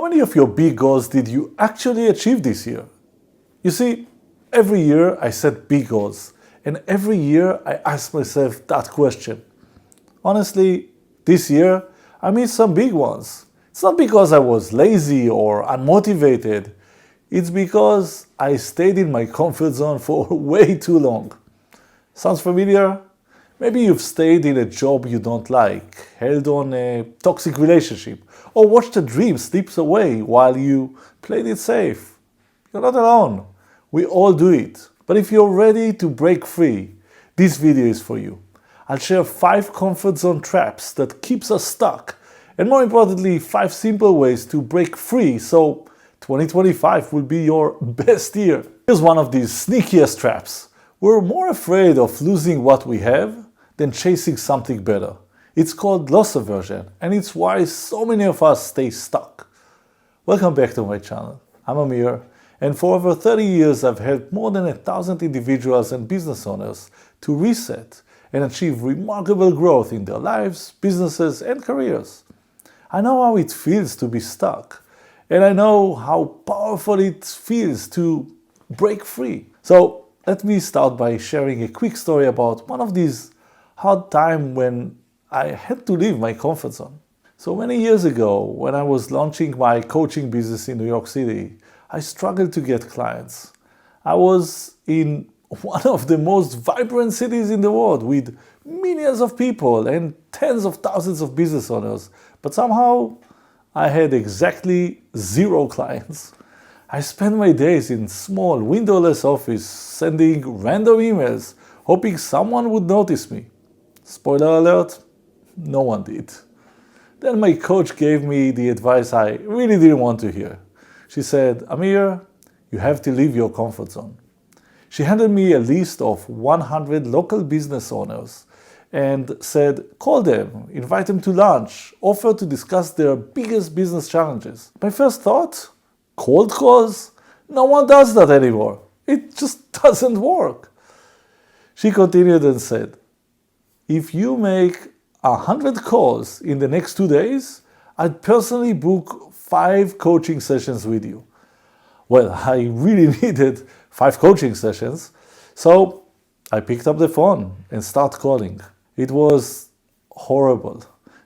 many of your big goals did you actually achieve this year? You see, every year I set big goals, and every year I ask myself that question. Honestly, this year I missed some big ones. It's not because I was lazy or unmotivated. It's because I stayed in my comfort zone for way too long. Sounds familiar? Maybe you've stayed in a job you don't like, held on a toxic relationship, or watched a dream slip away while you played it safe. You're not alone. We all do it. But if you're ready to break free, this video is for you. I'll share 5 comfort zone traps that keeps us stuck, and more importantly, 5 simple ways to break free so 2025 will be your best year. Here's one of these sneakiest traps. We're more afraid of losing what we have than chasing something better. It's called loss aversion, and it's why so many of us stay stuck. Welcome back to my channel. I'm Amir, and for over 30 years I've helped more than 1,000 individuals and business owners to reset and achieve remarkable growth in their lives, businesses, and careers. I know how it feels to be stuck, and I know how powerful it feels to break free. So let me start by sharing a quick story about one of these hard times when I had to leave my comfort zone. So many years ago, when I was launching my coaching business in New York City, I struggled to get clients. I was in one of the most vibrant cities in the world with millions of people and tens of thousands of business owners, but somehow I had exactly 0 clients. I spent my days in small, windowless office sending random emails, hoping someone would notice me. Spoiler alert, no one did. Then my coach gave me the advice I really didn't want to hear. She said, Amir, you have to leave your comfort zone. She handed me a list of 100 local business owners and said, call them, invite them to lunch, offer to discuss their biggest business challenges. My first thought, cold calls? No one does that anymore. It just doesn't work. She continued and said, if you make 100 calls in the next 2 days, I'd personally book 5 coaching sessions with you. Well, I really needed 5 coaching sessions, so I picked up the phone and started calling. It was horrible.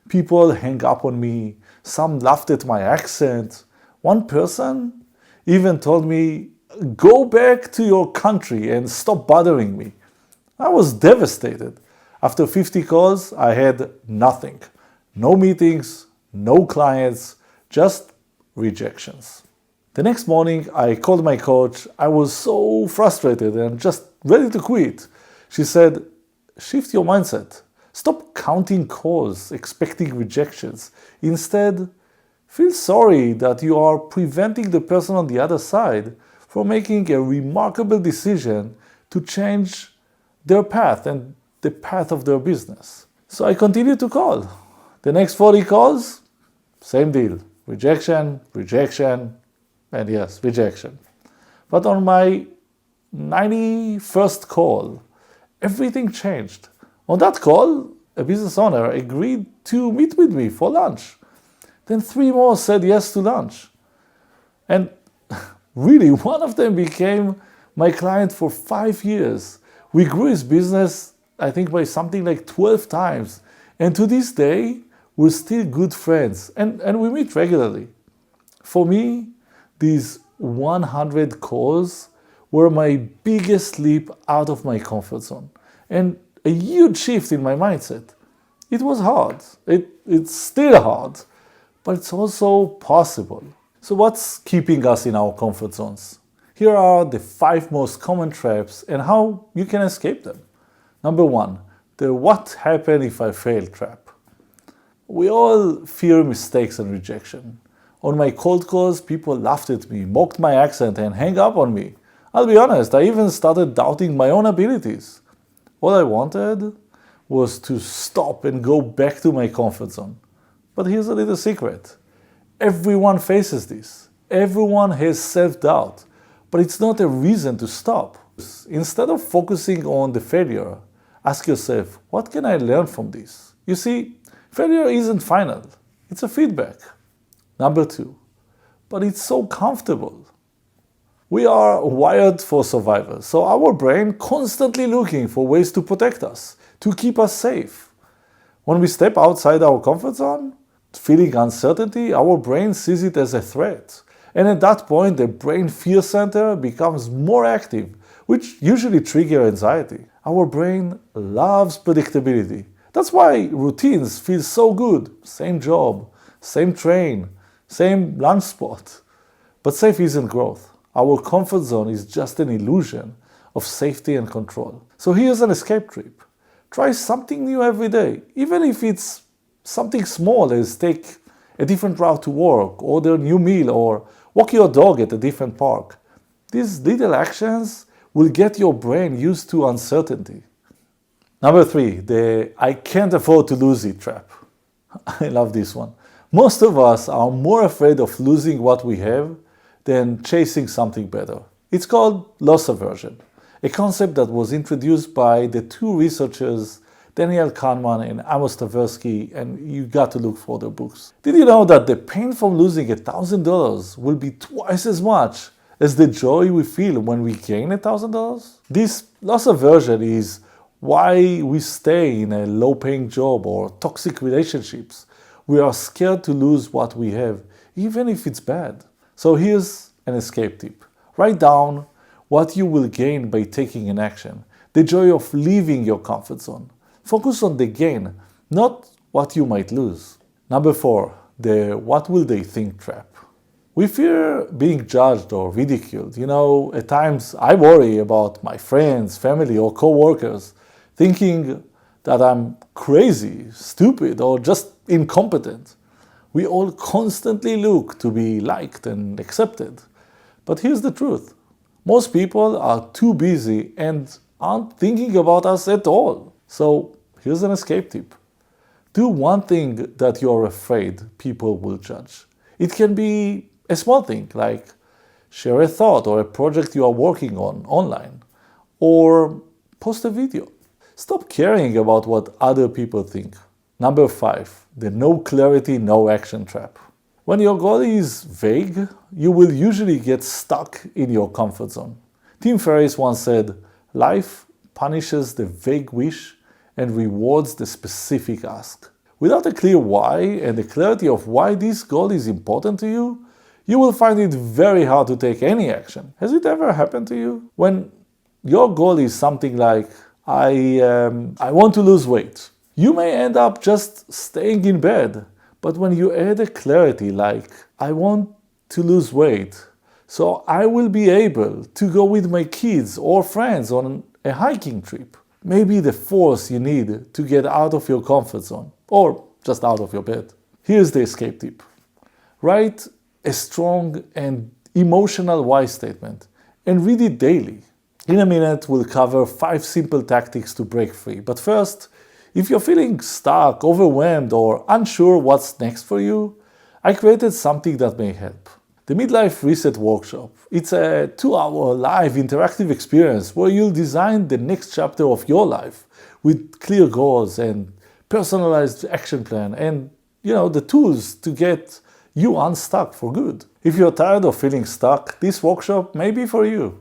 People hang up on me. Some laughed at my accent. One person even told me, go back to your country and stop bothering me. I was devastated. After 50 calls, I had nothing. No meetings, no clients, just rejections. The next morning, I called my coach. I was so frustrated and just ready to quit. She said, shift your mindset. Stop counting calls, expecting rejections. Instead, feel sorry that you are preventing the person on the other side from making a remarkable decision to change their path and the path of their business. So I continued to call. The next 40 calls, same deal. Rejection, rejection, and yes, rejection. But on my 91st call, everything changed. On that call, a business owner agreed to meet with me for lunch. Then 3 more said yes to lunch. And really, one of them became my client for 5 years. We grew his business, I think, by something like 12 times. And to this day, we're still good friends and we meet regularly. For me, these 100 calls were my biggest leap out of my comfort zone and a huge shift in my mindset. It was hard. It's still hard, but it's also possible. So what's keeping us in our comfort zones? Here are the 5 most common traps and how you can escape them. Number 1, the what happened if I fail trap. We all fear mistakes and rejection. On my cold calls, people laughed at me, mocked my accent, and hung up on me. I'll be honest, I even started doubting my own abilities. All I wanted was to stop and go back to my comfort zone. But here's a little secret. Everyone faces this. Everyone has self-doubt. But it's not a reason to stop. Instead of focusing on the failure, ask yourself, what can I learn from this? You see, failure isn't final. It's a feedback. Number 2, but it's so comfortable. We are wired for survival, so our brain constantly looking for ways to protect us, to keep us safe. When we step outside our comfort zone, feeling uncertainty, our brain sees it as a threat. And at that point, the brain fear center becomes more active, which usually triggers anxiety. Our brain loves predictability. That's why routines feel so good. Same job, same train, same lunch spot. But safe isn't growth. Our comfort zone is just an illusion of safety and control. So here's an escape trip. Try something new every day, even if it's something small as take a different route to work, order a new meal, or walk your dog at a different park. These little actions will get your brain used to uncertainty. Number 3, the I can't afford to lose it trap. I love this one. Most of us are more afraid of losing what we have than chasing something better. It's called loss aversion, a concept that was introduced by the 2 researchers Daniel Kahneman and Amos Tversky, and you got to look for their books. Did you know that the pain from losing $1,000 will be twice as much as the joy we feel when we gain $1,000? This loss aversion is why we stay in a low-paying job or toxic relationships. We are scared to lose what we have, even if it's bad. So here's an escape tip. Write down what you will gain by taking an action, the joy of leaving your comfort zone. Focus on the gain, not what you might lose. Number 4, the what will they think trap. We fear being judged or ridiculed. At times I worry about my friends, family, or co-workers thinking that I'm crazy, stupid, or just incompetent. We all constantly look to be liked and accepted. But here's the truth. Most people are too busy and aren't thinking about us at all. So here's an escape tip. Do one thing that you're afraid people will judge. It can be a small thing, like share a thought or a project you are working on online, or post a video. Stop caring about what other people think. Number 5, the no clarity, no action trap. When your goal is vague, you will usually get stuck in your comfort zone. Tim Ferriss once said, "Life punishes the vague wish and rewards the specific ask." Without a clear why and the clarity of why this goal is important to you, you will find it very hard to take any action. Has it ever happened to you? When your goal is something like, I want to lose weight, you may end up just staying in bed. But when you add a clarity like, I want to lose weight, so I will be able to go with my kids or friends on a hiking trip, maybe the force you need to get out of your comfort zone, or just out of your bed. Here's the escape tip. Write a strong and emotional why statement and read it daily. In a minute, we'll cover 5 simple tactics to break free. But first, if you're feeling stuck, overwhelmed, or unsure what's next for you, I created something that may help. The Midlife Reset Workshop. It's a 2-hour live interactive experience where you'll design the next chapter of your life with clear goals and personalized action plan and, the tools to get you unstuck for good. If you're tired of feeling stuck, this workshop may be for you.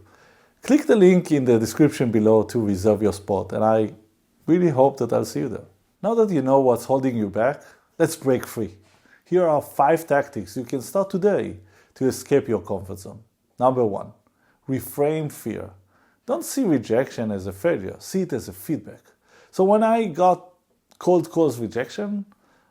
Click the link in the description below to reserve your spot, and I really hope that I'll see you there. Now that you know what's holding you back, let's break free. Here are 5 tactics you can start today to escape your comfort zone. Number 1, reframe fear. Don't see rejection as a failure, see it as a feedback. So when I got cold calls rejection,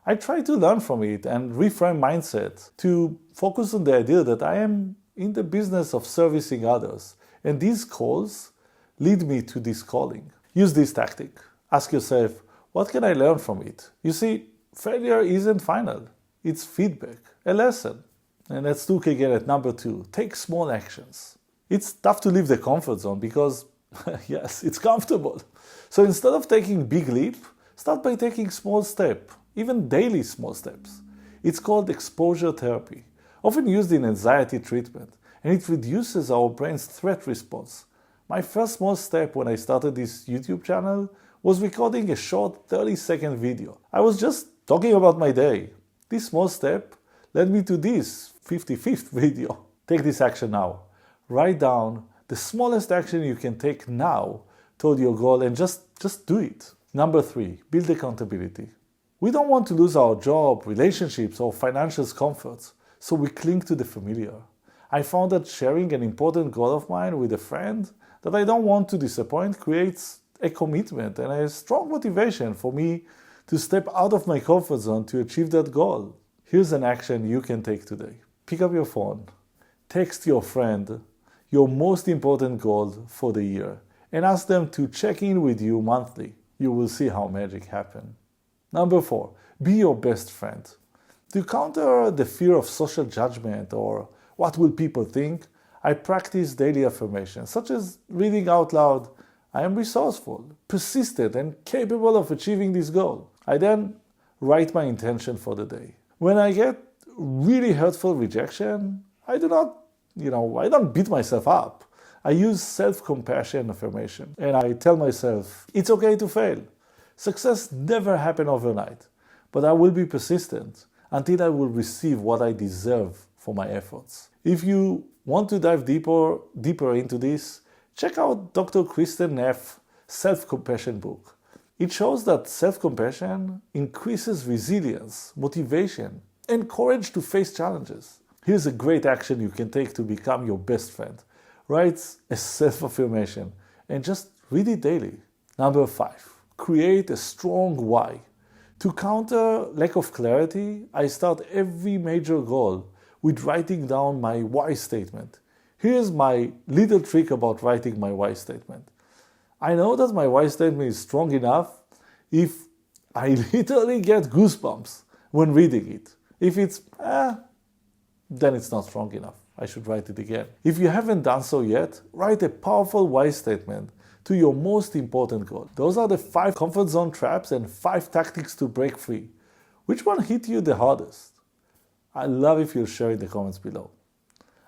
I tried to learn from it and reframe mindset to focus on the idea that I am in the business of servicing others, and these calls lead me to this calling. Use this tactic. Ask yourself, what can I learn from it? You see, failure isn't final. It's feedback, a lesson. And let's look again at number 2. Take small actions. It's tough to leave the comfort zone because, yes, it's comfortable. So instead of taking big leap, start by taking small step, even daily small steps. It's called exposure therapy, often used in anxiety treatment, and it reduces our brain's threat response. My first small step when I started this YouTube channel was recording a short 30-second video. I was just talking about my day. This small step led me to this 55th video. Take this action now. Write down the smallest action you can take now toward your goal and just do it. Number 3, build accountability. We don't want to lose our job, relationships, or financial comforts, so we cling to the familiar. I found that sharing an important goal of mine with a friend that I don't want to disappoint creates a commitment and a strong motivation for me to step out of my comfort zone to achieve that goal. Here's an action you can take today. Pick up your phone, text your friend your most important goal for the year, and ask them to check in with you monthly. You will see how magic happens. Number 4, be your best friend. To counter the fear of social judgment or what will people think, I practice daily affirmations, such as reading out loud, I am resourceful, persistent, and capable of achieving this goal. I then write my intention for the day. When I get really hurtful rejection, I don't beat myself up. I use self-compassion affirmation, and I tell myself, it's okay to fail. Success never happens overnight, but I will be persistent until I will receive what I deserve for my efforts. If you want to dive deeper into this, check out Dr. Kristin Neff's Self-Compassion book. It shows that self-compassion increases resilience, motivation, and courage to face challenges. Here's a great action you can take to become your best friend. Write a self-affirmation and just read it daily. Number 5, create a strong why. To counter lack of clarity, I start every major goal with writing down my why statement. Here's my little trick about writing my why statement. I know that my why statement is strong enough if I literally get goosebumps when reading it. If it's, then it's not strong enough. I should write it again. If you haven't done so yet, write a powerful why statement to your most important goal. Those are the 5 comfort zone traps and 5 tactics to break free. Which one hit you the hardest? I love if you'll share in the comments below.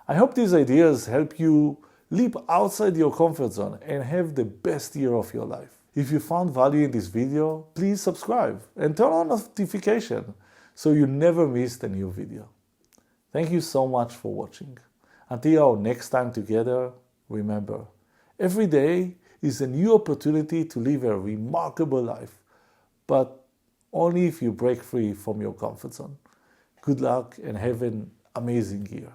I hope these ideas help you leap outside your comfort zone and have the best year of your life. If you found value in this video, please subscribe and turn on notification so you never miss a new video. Thank you so much for watching. Until our next time together, remember, every day is a new opportunity to live a remarkable life, but only if you break free from your comfort zone. Good luck and have an amazing year.